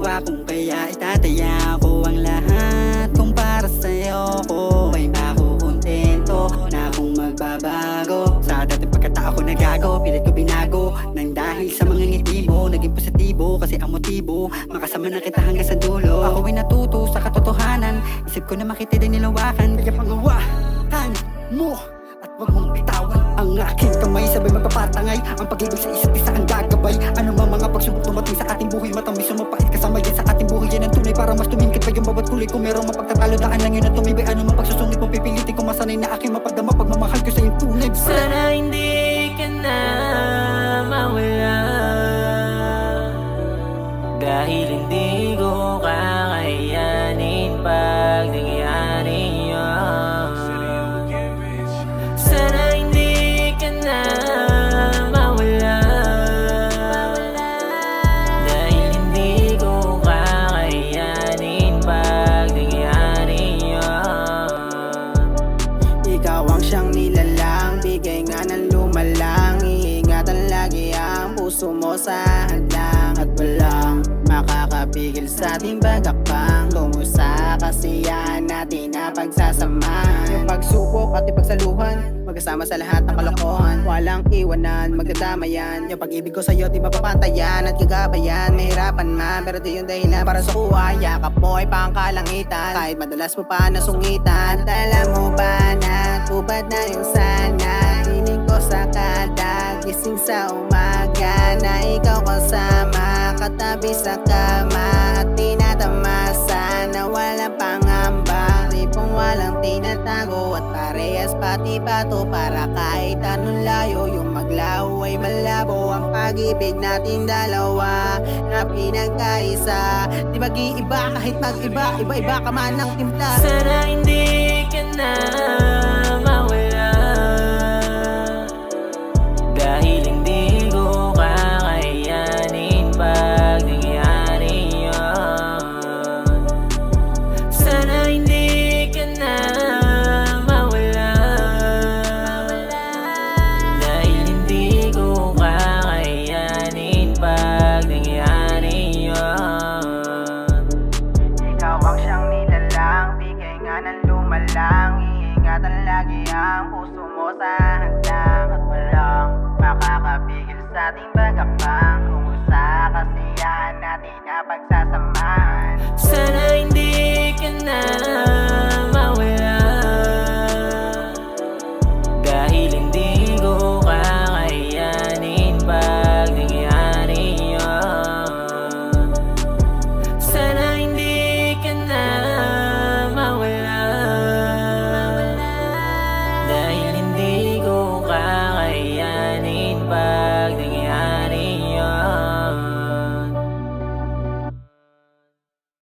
ginawa kung kaya itataya ko ang lahat. Kung para sa'yo ko ay makukontento na akong magbabago. Sa dating pagkatao ko nagago, pilit ko binago nang dahil sa mga ngiti mo. Naging positibo kasi ang motibo makasama na kita hanggang sa dulo. Ako ay natuto sa katotohanan, isip ko na makita din nilawakan. Kaya pangawakan mo at wag mong bitawan ang aking kamay. Sabay magpapatangay ang pag-ibig sa isa't isa ang gagabay. Ano man mga pagsubok dumating sa ating buhay, matamis o mapait kasama yan sa ating buhay. Yan ang tunay para mas tumingkit pa yung bawat kulay. Kung merong mapagtatalo, daan lang yun at tumibay. Ano man pagsusungit mo, pipilitin ko masanay na aking mapadama. Pagmamahal ko sa iyong tunay. Sana hindi ka na mawala, dahil hindi ko kakayanin pag nangyari yun. Sana hindi ka na mawala, dahil hindi ko kakayanin pag nangyari yun. Ikaw ang siyang nilalang, bigay nga ng lumalang. Iingatan lagi ang puso mo sa hadlang, at walang makakapigil sa ating bagakpang tungo sa kasiyahan natin na pagsasamahan. Yung pagsubok at ipagsaluhan, magkasama sa lahat ng kalokohan. Walang iwanan, magdadamayan. Yung pag-ibig ko sa'yo di mapapantayan at gagabayan. Mahirapan man, pero di yung dahilan para sa kuha. Yakap mo ay pangkalangitan, kahit madalas mo pa nasungitan. At alam mo ba na tubad na yung sana, hiling ko sa kada gising sa umaga, na ikaw kasama, katabi sa kama at tinatamasa na walang pangamba. Tipong walang tinatago at parehas pati pato, para kahit anong layo yung maglaho ay malabo. Ang pag-ibig nating dalawa na pinagkaisa, di mag-iiba kahit mag-iba, iba-iba ka man ng timpla. Sana hindi ka na mawala, dahil hindi ko kakayanin pag nangyari yun. Sana hindi ka na mawala, dahil hindi ko kakayanin pag nangyari yun. Ikaw ang siyang nilalang, bigay nga ng lumalang. Iingatan lagi ang puso mo sa hadlang, at walang makakapigil sa ating bagakpang tungo sa kasiyahan natin na pagsasama.